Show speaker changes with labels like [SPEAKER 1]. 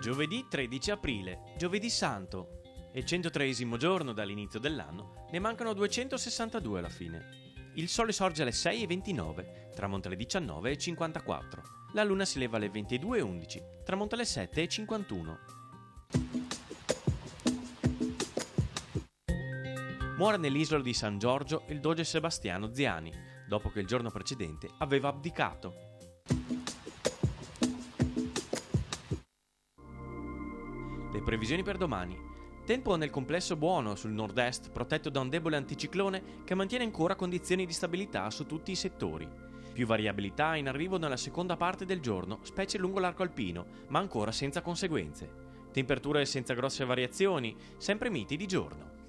[SPEAKER 1] Giovedì 13 aprile, giovedì santo, e 103esimo giorno dall'inizio dell'anno, ne mancano 262 alla fine. Il sole sorge alle 6:29, tramonta alle 19:54. La luna si leva alle 22:11, tramonta alle 7:51. Muore nell'isola di San Giorgio il doge Sebastiano Ziani, dopo che il giorno precedente aveva abdicato. Le previsioni per domani. Tempo nel complesso buono sul nord-est, protetto da un debole anticiclone che mantiene ancora condizioni di stabilità su tutti i settori. Più variabilità in arrivo nella seconda parte del giorno, specie lungo l'arco alpino, ma ancora senza conseguenze. Temperature senza grosse variazioni, sempre miti di giorno.